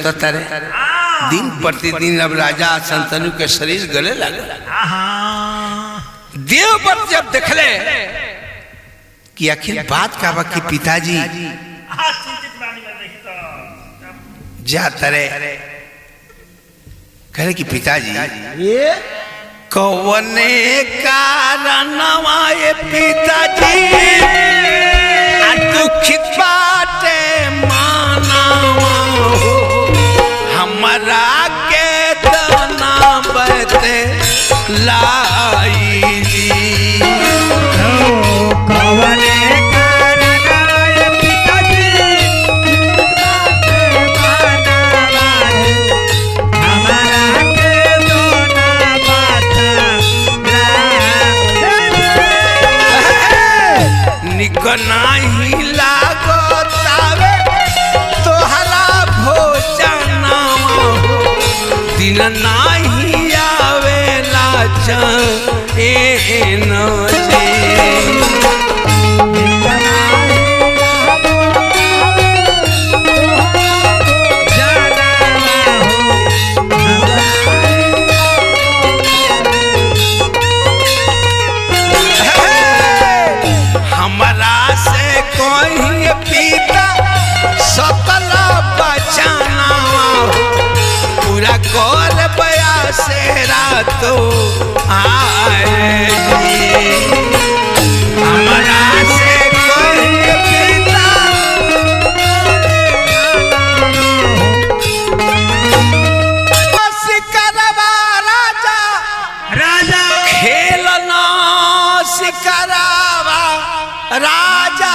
सुतता रे। दिन प्रतिदिन अब राजा संतनु के शरीर गले लगे। देवव्रत जब देखले कि आखिर बात का बा कि पिताजी जाता रे, कहे कि पिताजी ये कौने कारणवा ये पिताजी दुखित बाटे मानवा हमरा के तना बते लाई कौने नहीं लागतावे तोहरा भोजनवा दिन नहीं आवेला चैन जी। तो आएगी हमरा से कोई पिता शिकारवा राजा राजा खेलना शिकारवा राजा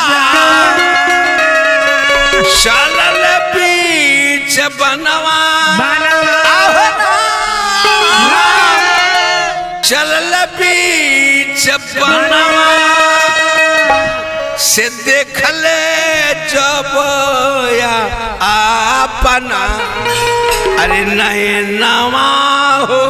चलल बीच बनवा चलल बीच बनवा से देखले जब अपना अरे नैनवा हो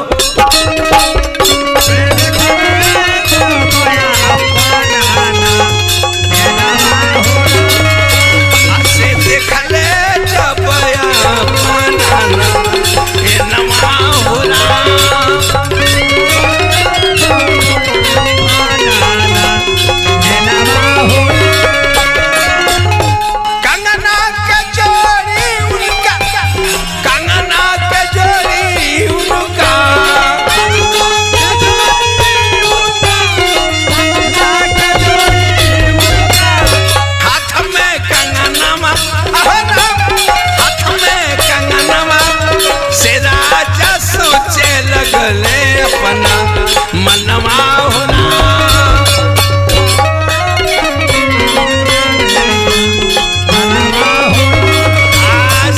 से देखले जब अपना नैनवा होला अपना मनवा होना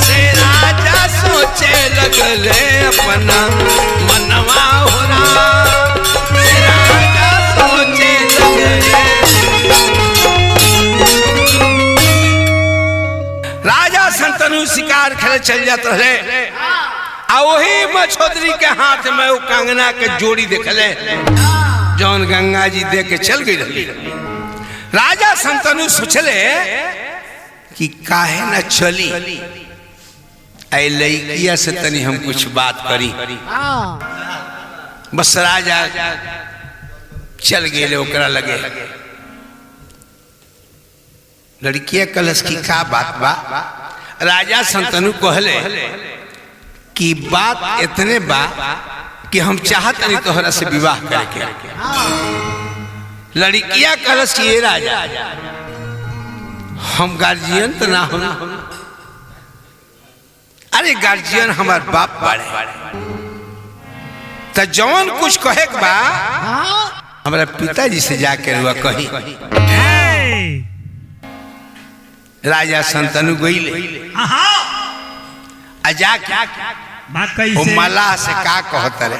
से राजा सोचे लगले अपना मनवा होना राजा सोचे लगले। राजा संतनु शिकार खेले चल जाते रहे आ वही मछोदरी के हाथ में वो कंगना के जोड़ी देखले जौन गंगा जी दे के चल गई रही। राजा संतनु सोचले कि काहे न चली ऐ लइकिया से तनी हम कुछ बात करी। बस राजा चल गए ओकरा लगे। लड़किया कलश की का बात बा। राजा संतनु कहले कि बात इतने बा कि हम चाहत नहीं तोहरा से विवाह करके। लड़किया कलश की ये राजा हम गार्जियन तो ना हो। अरे गार्जियन हमार बाप बाड़े तो जौन कुछ कहे बा हमारा पिताजी से जाके हुआ कही। राजा संतनु गईले आजा क्या वो मला से का कहता रे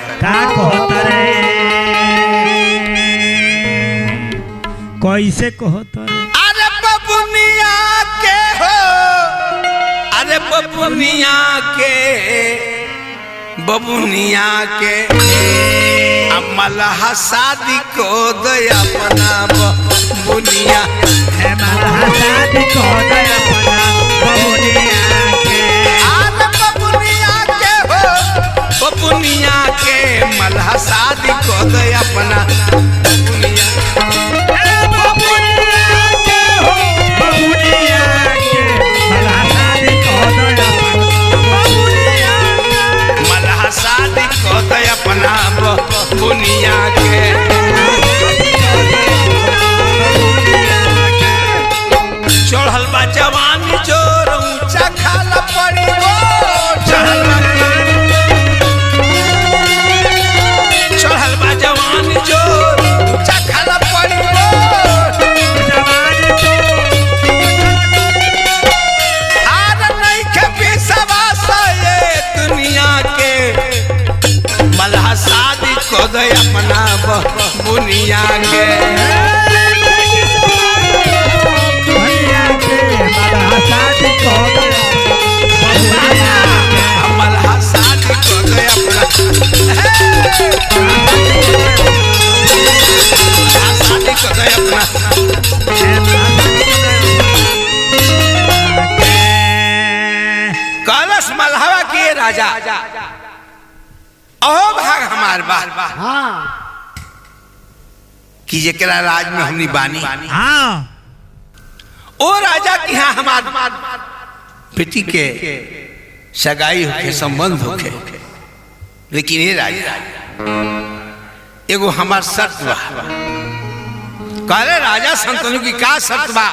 कैसे कहता रे। अरे बबुनिया के हो अरे बबुनिया के मलहा शादी को दया अपना बबुनिया मलहा शादी को दया अपना बबुनिया के। अरे बुनिया के भैया के मलहा शादी को मलहा शादी को गए अपना शादी को गए अपना कलश मलहवा किए राजा अहो भाग हमार बार कि जेकरा राज में हमनी बानी हाँ ओ राजा की यहाँ हमार बेटी के सगाई होके संबंध होके लेकिन ये राजा एगो हमार शर्त बा कहले राजा संतनु की का शर्त बा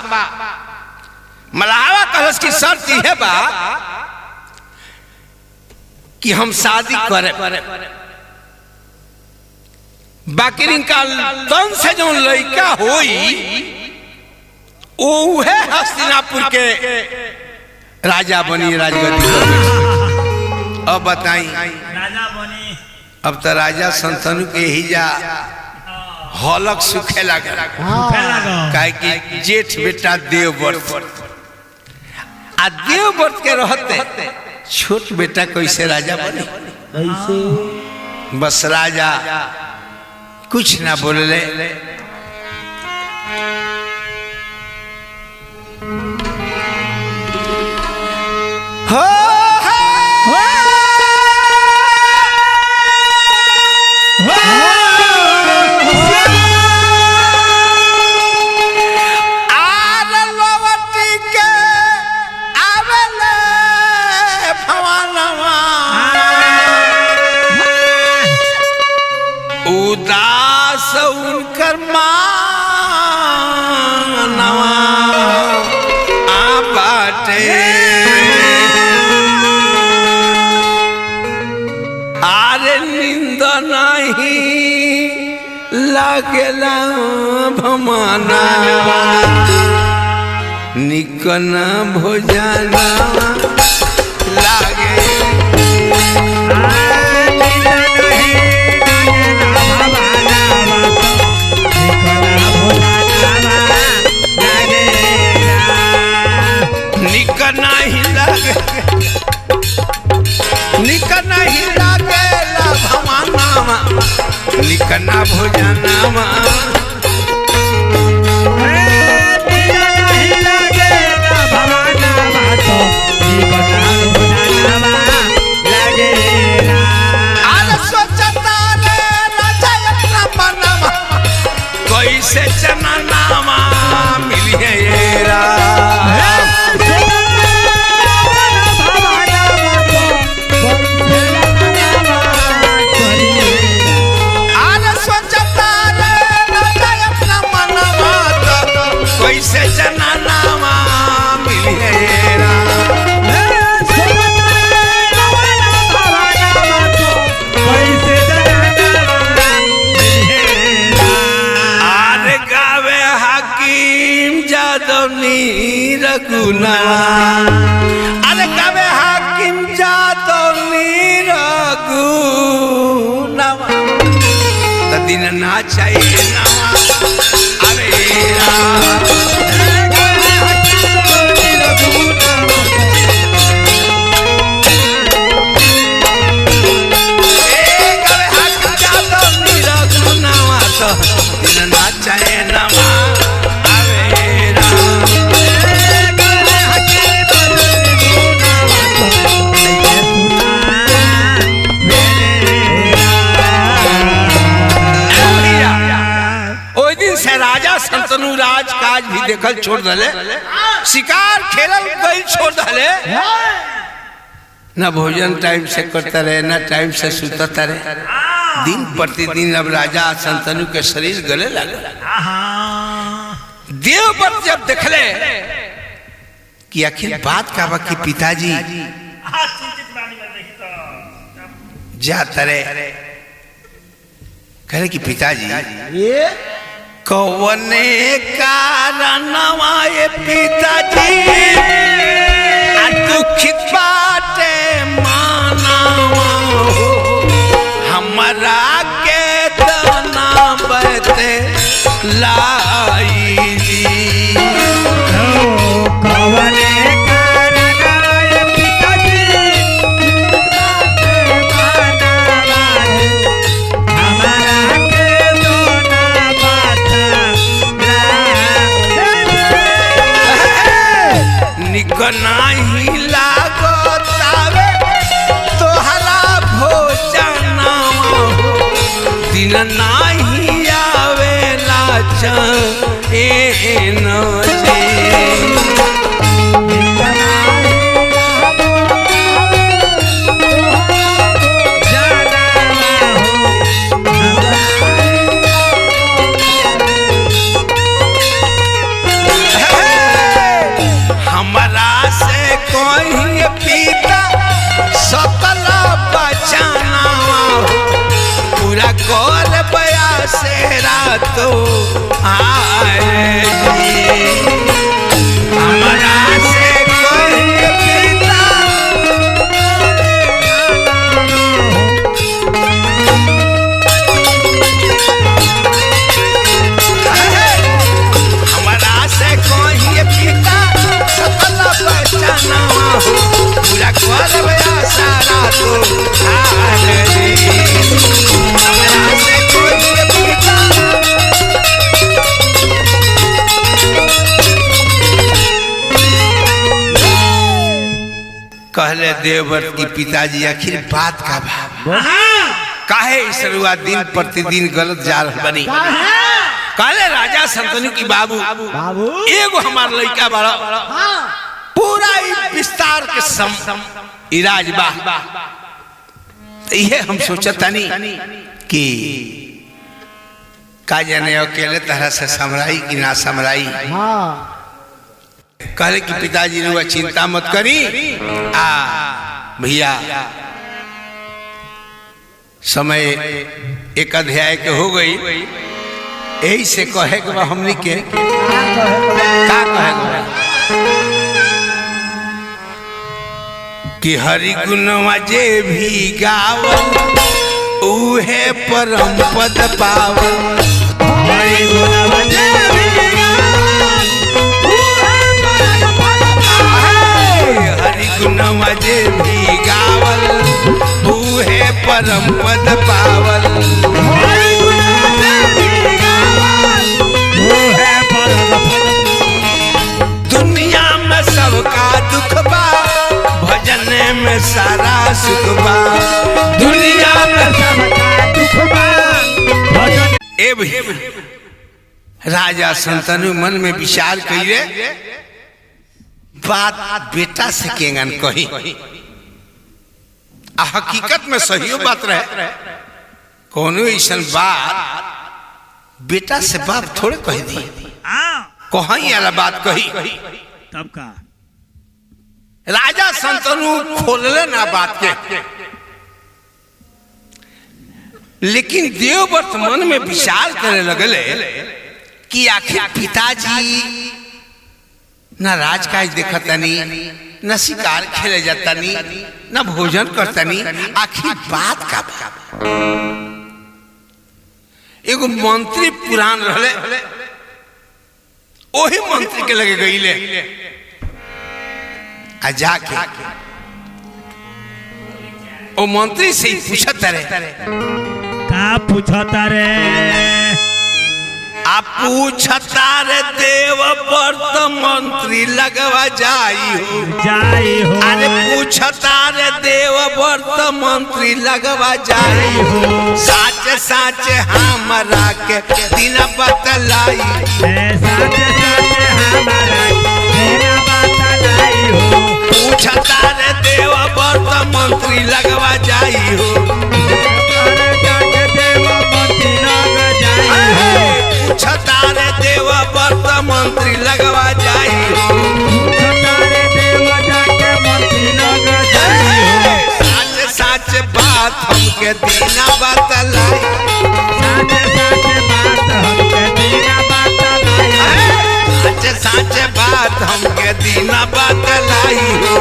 मलहवा कलश की शर्त है बा कि हम शादी करे बाकी इनका तन से जो लड़का होई उहे हस्तिनापुर के राजा बनी राजगद्दी पर बैठी। अब बताई राजा बनी अब तो राजा संतनु के ही जा हलक सुखे लगे काहे कि जेठ बेटा देवव्रत आ देवव्रत के रहते छोट बेटा कैसे राजा बने बस राजा कुछ ना बोले हो उदास उनकर मानवा आ बाटे आरे नींद नहीं लागेला भमाना निकना भोजना लागे निकना भोजनामा कैसे चना नामा मिलिए कैसे जना नामा मिलिएरा आरे गावे हाकिम जादव नीर गुना अरे गावे हाकिम जादव नीर गुना तो दिन ना चाहिए ना अरे संतनु राज काज भी देखल छोड़ दले शिकार खेलल गई छोड़ दले ना भोजन टाइम से करता रहे ना टाइम से सुतता रहे दिन प्रतिदिन अब राजा संतनु के शरीर गले लगे देवव्रत जब देखले कि आखिर बात का बा कि पिताजी जाता रहे कहे कि पिताजी कौने कारणवा ये पिताजी दुखित बाटे मानवा हमरा के तना भुलाइली। कवने कारण पिताजी हमारा के दोना बाता निक नाही लागतावे तोहरा भोजनवा हो, दिन नाही आवेला चैन जे। हमरा से कोई पीता सकल बचानवा हो, पूरा कर बया से रातो आएगी। हमरा से कोई पीता हमरा से कोई पीता सकल बचानवा हो, पूरा कर बया सारा तो आएगी। हमरा से कोई पीता कहले देवव्रत की पिताजी आखिर बात का भाव काहे इसरुआ दिन प्रतिदिन गलत जा रहा बनी। कहले राजा संतनु की बाबू एगो हमार लड़का बड़ा पूरा विस्तार के सम इराज बा। ये हम सोचतानी कि का जाने अकेले तरह से समराई कि ना समराई। कहले कि पिताजी ने चिंता मत करी भैया समय एक अध्याय के हो गई, यही से कहे के बा हमनी के का कहे कि हरि गुणवा जे भी गावल उहे परम पद पावल। हरि गुणवा जे भी हरि गुणवा जे भी गावल उहे परम पद पावल। हरि गुणवा जे भी गावल उहे परम पद। दुनिया में सबका दुख बा, भजन में सारा सुख बा। दुनिया में सबका दुख बा, भजन। ए भैया राजा संतनु मन में विचार कइले बात बेटा से केंगन कही। हकीकत में सही बात रहे, कोनो ऐसा बात बेटा से बाप थोड़े कह दी, कहीं वाला बात कही तब का राजा संतनु खोलले ना बात के। लेकिन देवव्रत मन में विचार करे लगले कि आखिर पिताजी न राजकाज देखतनी, न शिकार खेले जातनी, न भोजन करतनी, आखिर बात का बा। एगो मंत्री पुरान रहले, वही मंत्री के लगे गईले आ जाके ओ मंत्री से ही पूछत रहे का पूछता रे। आप पूछता रे देवव्रत मंत्री लगवा जाई हो। अरे पूछता रे देवव्रत मंत्री लगवा जाई हो। साच साच हमरा के दिन बतलाई, साच साच हमरा दिन बतलाई हो। पूछता रे देवव्रत मंत्री लगवा जाई हो। पूछता रे देवव्रत मंत्री लगवा जाई हो। साच साच बात हमके दीना बतलाई, साच साच बात हमके दीना बतलाई हो।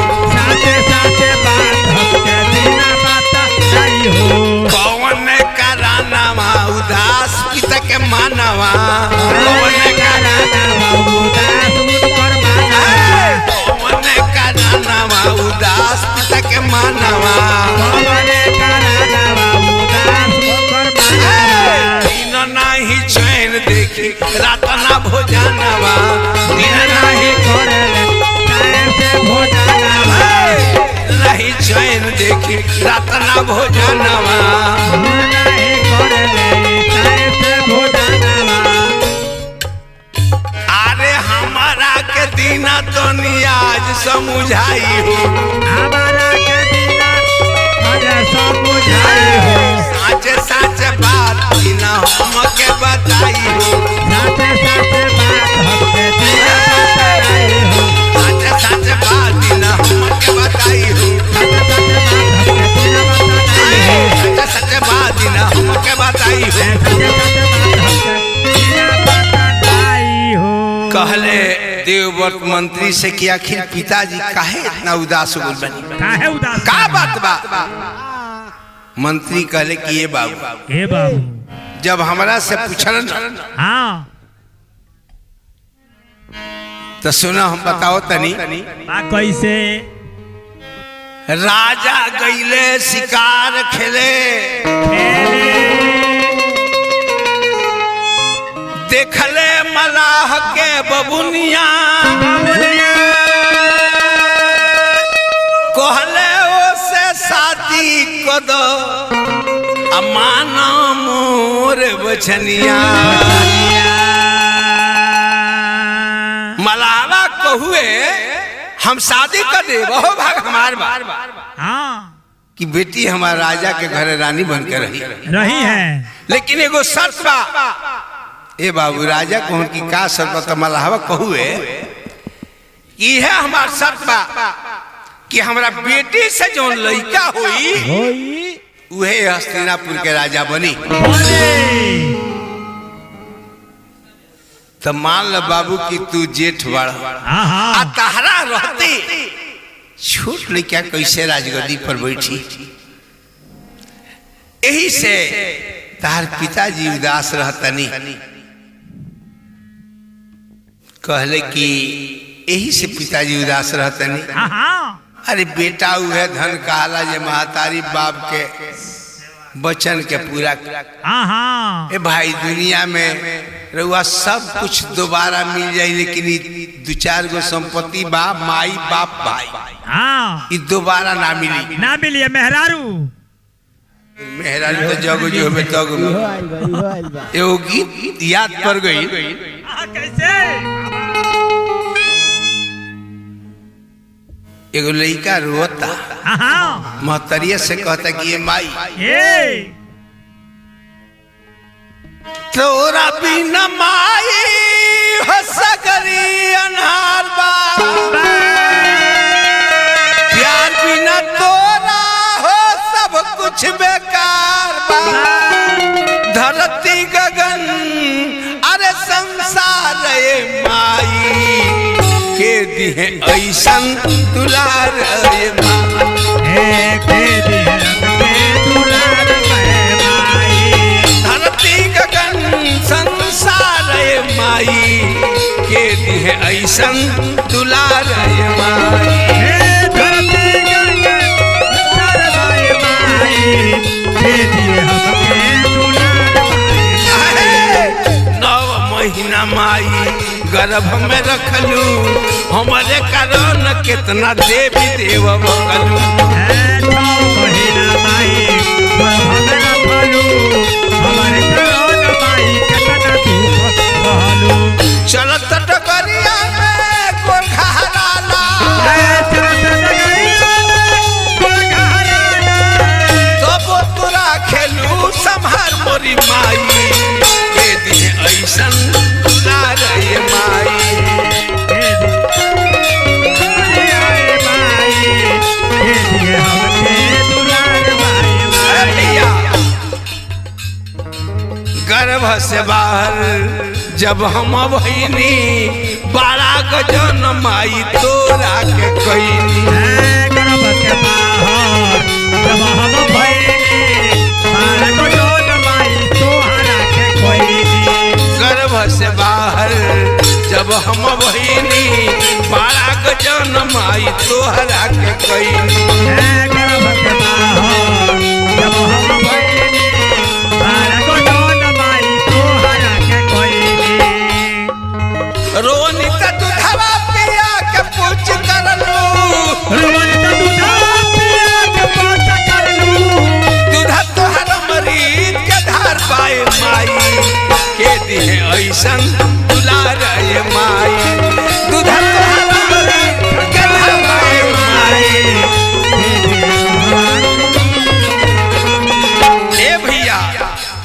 कौन कराना उदास पिता के मानवा, भोजनवा दिन नाही करले टाइम से भोजनवा रही चैन देखी रात ना भोजनवा नहीं करले टाइम से भोजनवा अरे हमारा के दीना तो नियाज समझाई हो हमारा के दीना मुझे सब बुझाई हो साचे साचे बात दीना हमके बताई हो साचे साचे बात हमके दीना बताई हो साचे साचे बात दीना हमके बताई हो साचे साचे बात हमके दीना बताई हो सच बात ना हमके बताई हो साचे साचे बात हमके दीना बताई हो कहले देवव्रत मंत्री से कि आखिर पिताजी काहे इतना उदास हो बनी काहे उदास का बात बा मंत्री कहले कि ये बाबू हे बाबू जब हमरा से पूछलन हाँ तो सुना हम बताओ तनी बा कैसे राजा गईले शिकार खेले देखले मलाह के बबुनिया कहले ओसे शादी कद अमाना मोर बचनिया मलावा कहुए हम शादी कर दे बहु भाग हमार बार हाँ कि बेटी हमारे राजा के घर रानी बन के रही है लेकिन एगो शर्त बा ए बाबू राजा कौन की का शर्त बा मलावा कहुए यह हमार शर्त बा कि हमरा बेटी से जो लड़का हुई उहे हस्तिनापुर के राजा बनी तो मान ल बाबू कि तू जेठ बड़ा हाँ आ हाँ तहरा रहते छोट लड़का कैसे राजगद्दी पर बैठी यही से तार पिताजी उदास रहतनी कहले कि यही से पिताजी उदास रहतनी हाँ हाँ अरे बेटा हुए धन कहला जे महतारी बाप के वचन के पूरा हाँ हाँ ए भाई दुनिया में रउआ सब कुछ दोबारा मिल जाई लेकिन दो चार गो संपत्ति बा माई बाप भाई हाँ ये दोबारा ना मिली ना मिलिए मेहरारू मेहरारू तो जग जो हमें तग एगो गीत याद पड़ गई कैसे एगो लड़का रोता हाँ हाँ महतरिया से कहता कि ये माई ये तोरा बिना माई हो सगरी अनहार बा प्यार बिना तोरा हो सब कुछ बेकार बा धरती गगन अरे संसार ए माई के दिहे ऐसन दुलार ए माई के दिए दुलार में माई धरती गगन संसार ए माई के दिहे ऐसन दुलार ए माई धरती गंगे सरदाई माई के दिए हमके दुलार आहे, 9 महीना माई गर्भ में रखलू हमारे कारण कितना देवी देव बकलू महीना माई हमारा भलू हमारे करोन माई कितना दुख सहलू चलत डगरिया में गोरखहराला तब तोरा खेलू संभार मोरी माई के दिहे ऐसन दुलार ए माई गर्भ से बाहर जब हम भईनी 12 गजन माई तोरा के कईनी गर्भ से बाहर जब हम भईनी 12 गजन माई तोहरा के कईनी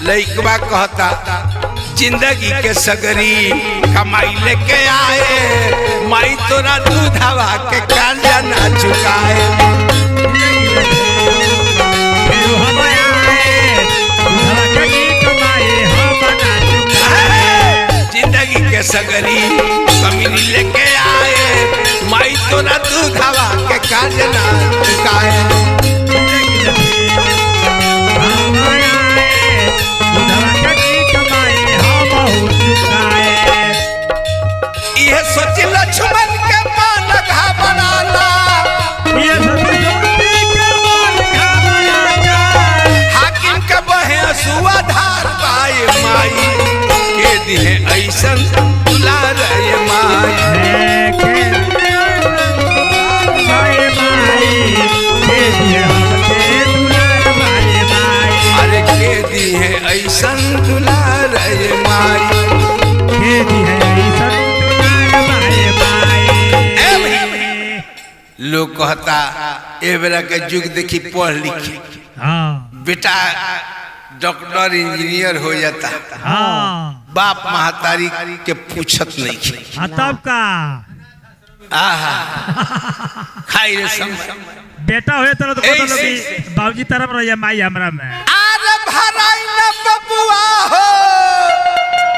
लइकवा कहता जिंदगी के सगरी कमाई लेके आए माई तोरा दूधवा के कर्जा ना चुकाए जिंदगी के सगरी कमीनी लेके आए माई तोरा दूधवा के कर्जा ना चुकाए ये सोच लक्ष्मण के मन घबराला हाकिम के बहे सुआ धार पाए माई के दिहे ऐसन दुलार ये माई अरे के दिहे ऐसन दुलार ये माई लोग कहता ए बेरा के युग देखी पढ़ लिखी बेटा डॉक्टर इंजीनियर हो जाता बाप महतारी के पूछत नहीं तब का आहा खाई रे सम बेटा हुए तरह तो बाबूजी तरफ रह माई हमरा में अरे भराई न बबुआ हो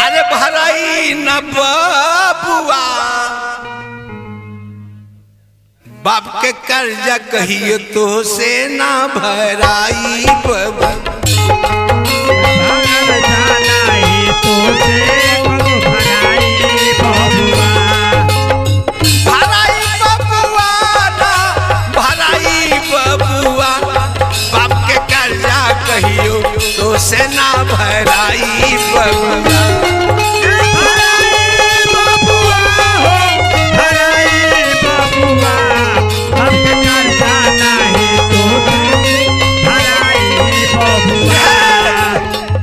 अरे भराई न बबुआ बाप के कर्जा कहिए तो से ना भराई बबुआ भराई बबुआ ना भराई बबुआ बाप के कर्जा कहियो तो से ना भराई बबुआ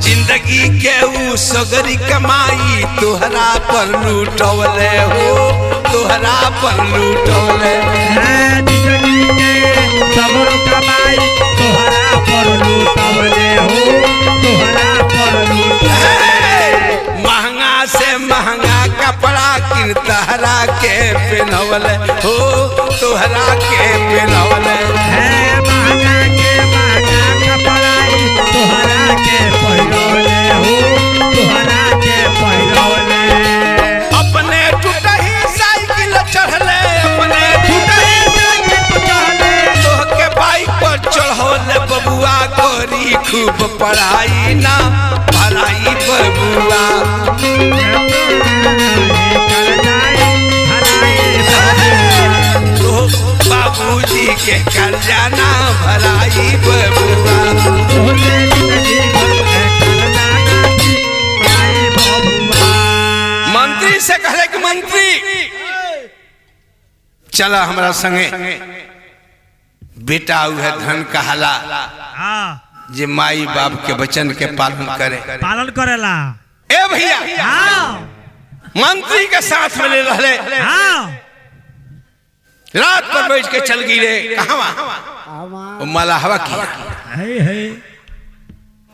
जिंदगी के ऊ सगरी कमाई तोहरा पर लूटवले हो तोहरा पर लूटवले जिंदगी के सबर कमाई तोहरा पर लूटवले हो तोहरा पर लूटवले महंगा से महंगा कपड़ा किन तहरा के पहनवले हो तोहरा के पहनवले महंगा के महंगा कपड़ा तोहरा के पहनवले हो तोहरा के पहनवले अपने टूटही साइकिल चढ़ले अपने टूटही साइकिल चढ़ले तोह के बाइक पर चढ़ौले बबुआ करी खूब पढ़ाई ना भराई बबुआ बाबूजी के कर्जा ना भराई बबुआ मंत्री से कहे कि मंत्री चला हमरा संगे बेटा है धन कहला जे माई बाप के वचन के पालन करेला ए भैया मंत्री के साथ में ले रहले रात पर बैठ के चल गई रे कहां मलहवा की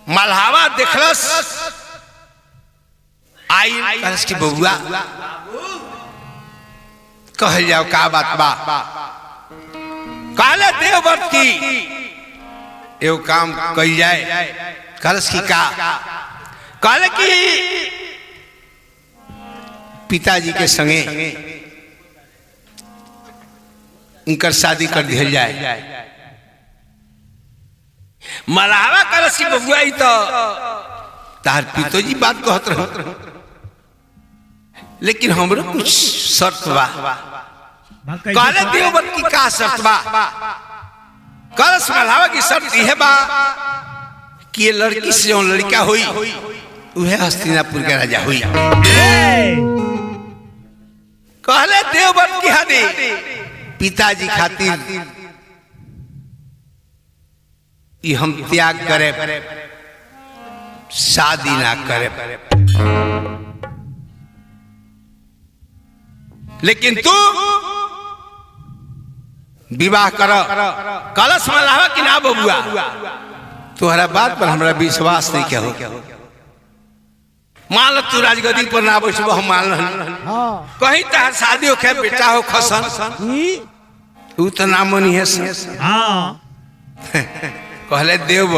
मलहवा देखलस आई कहलस की बबुआ कह जाओ का बात बा काले देवव्रत की एगो काम कही जाए कहलस की का कहले की पिताजी के संगे उनकर शादी कर दिया जाए मलावा कलश की बबुआ तो तार पिताजी बात कहत रह लेकिन हमरो कुछ शर्त बा काले देवव्रत की का शर्त बा कलश मलावा की शर्त यह बा कि ये लड़की से जो लड़का हुई वह हस्तिनापुर के राजा हुई कहले देवव्रत की हदी पिताजी खातिर ये हम त्याग करे शादी ना करे लेकिन तू विवाह कर कलश में लावा कि ना बबुआ तोहरा बात पर हमरा विश्वास नहीं क्या हो मान लो तू राजगद्दी पर ना बैठब हम मान रहन हाँ कहीं तहार शादी होखे बेटा हो खसन ई तू तो ना मनी है हाँ कहले देव